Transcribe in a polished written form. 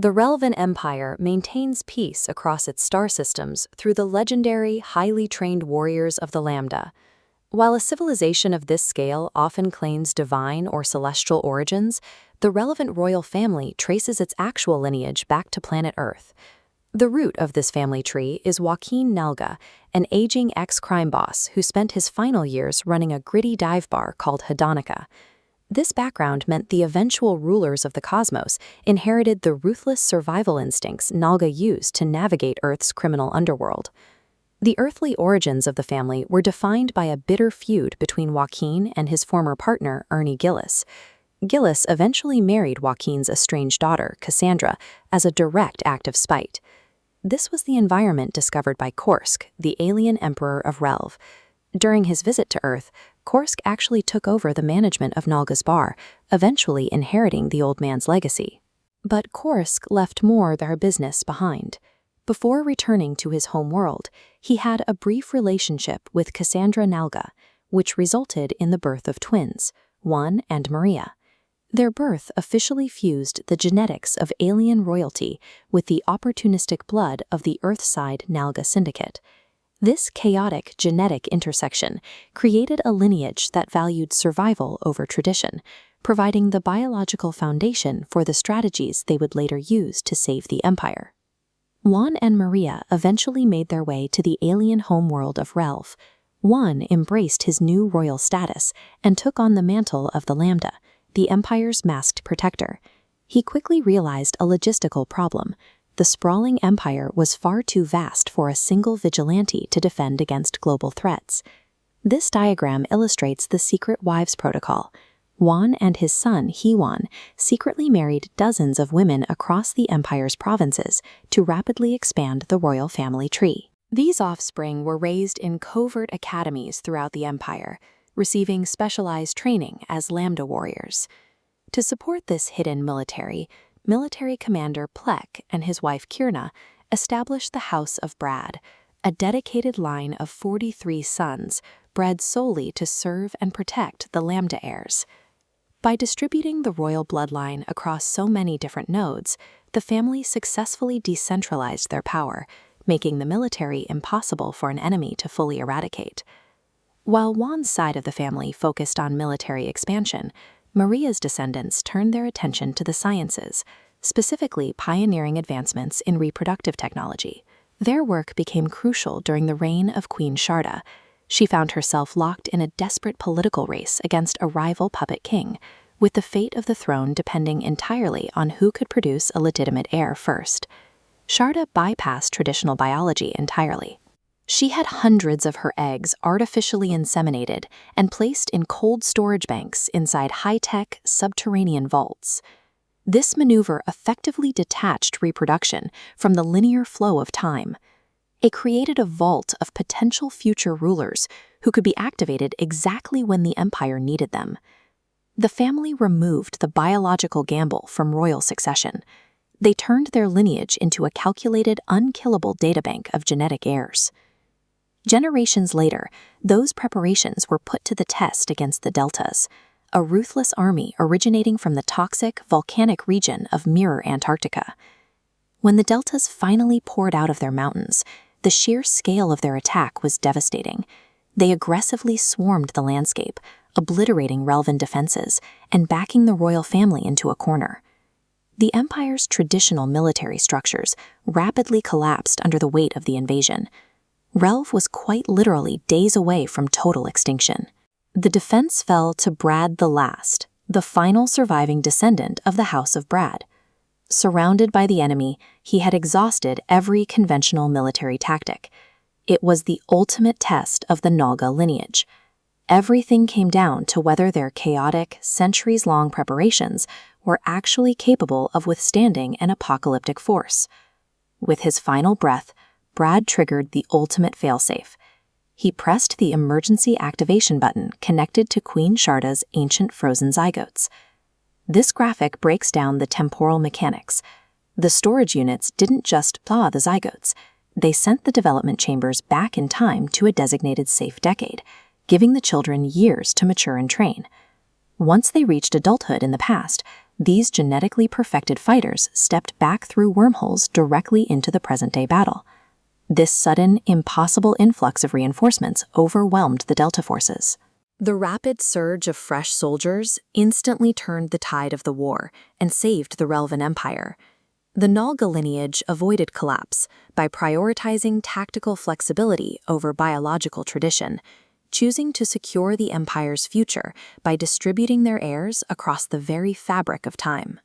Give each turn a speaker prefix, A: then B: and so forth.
A: The Relvan Empire maintains peace across its star systems through the legendary, highly trained warriors of the Lambda. While a civilization of this scale often claims divine or celestial origins, the relevant royal family traces its actual lineage back to planet Earth. The root of this family tree is Joaquin Nalga, an aging ex-crime boss who spent his final years running a gritty dive bar called Hedonica. This background meant the eventual rulers of the cosmos inherited the ruthless survival instincts Nalga used to navigate Earth's criminal underworld. The earthly origins of the family were defined by a bitter feud between Joaquin and his former partner, Ernie Gillis. Gillis eventually married Joaquin's estranged daughter, Cassandra, as a direct act of spite. This was the environment discovered by Korsk, the alien emperor of Relv. During his visit to Earth, Korsk actually took over the management of Nalga's bar, eventually inheriting the old man's legacy. But Korsk left more their business behind. Before returning to his home world, he had a brief relationship with Cassandra Nalga, which resulted in the birth of twins, Juan and Maria. Their birth officially fused the genetics of alien royalty with the opportunistic blood of the Earthside Nalga syndicate. This chaotic genetic intersection created a lineage that valued survival over tradition, providing the biological foundation for the strategies they would later use to save the Empire. Juan and Maria eventually made their way to the alien homeworld of Relv. Juan embraced his new royal status and took on the mantle of the Lambda, the Empire's masked protector. He quickly realized a logistical problem. The sprawling empire was far too vast for a single vigilante to defend against global threats. This diagram illustrates the Secret Wives Protocol. Juan and his son, Hewan, secretly married dozens of women across the empire's provinces to rapidly expand the royal family tree. These offspring were raised in covert academies throughout the empire, receiving specialized training as Lambda warriors. To support this hidden military commander Plek and his wife Kierna established the House of Brad, a dedicated line of 43 sons bred solely to serve and protect the Lambda heirs. By distributing the royal bloodline across so many different nodes, the family successfully decentralized their power, making the military impossible for an enemy to fully eradicate. While Juan's side of the family focused on military expansion, Maria's descendants turned their attention to the sciences, specifically pioneering advancements in reproductive technology. Their work became crucial during the reign of Queen Sharda. She found herself locked in a desperate political race against a rival puppet king, with the fate of the throne depending entirely on who could produce a legitimate heir first. Sharda bypassed traditional biology entirely. She had hundreds of her eggs artificially inseminated and placed in cold storage banks inside high-tech, subterranean vaults. This maneuver effectively detached reproduction from the linear flow of time. It created a vault of potential future rulers who could be activated exactly when the empire needed them. The family removed the biological gamble from royal succession. They turned their lineage into a calculated, unkillable databank of genetic heirs. Generations later, those preparations were put to the test against the Deltas, a ruthless army originating from the toxic, volcanic region of Mirror Antarctica. When the Deltas finally poured out of their mountains, the sheer scale of their attack was devastating. They aggressively swarmed the landscape, obliterating Relvan defenses and backing the royal family into a corner. The Empire's traditional military structures rapidly collapsed under the weight of the invasion. Relv was quite literally days away from total extinction. The defense fell to Brad the Last, the final surviving descendant of the House of Brad. Surrounded by the enemy, he had exhausted every conventional military tactic. It was the ultimate test of the Nalga lineage. Everything came down to whether their chaotic, centuries-long preparations were actually capable of withstanding an apocalyptic force. With his final breath, Brad triggered the ultimate failsafe. He pressed the emergency activation button connected to Queen Sharda's ancient frozen zygotes. This graphic breaks down the temporal mechanics. The storage units didn't just thaw the zygotes. They sent the development chambers back in time to a designated safe decade, giving the children years to mature and train. Once they reached adulthood in the past, these genetically perfected fighters stepped back through wormholes directly into the present-day battle. This sudden, impossible influx of reinforcements overwhelmed the Delta forces. The rapid surge of fresh soldiers instantly turned the tide of the war and saved the Relvan Empire. The Nalga lineage avoided collapse by prioritizing tactical flexibility over biological tradition, choosing to secure the empire's future by distributing their heirs across the very fabric of time.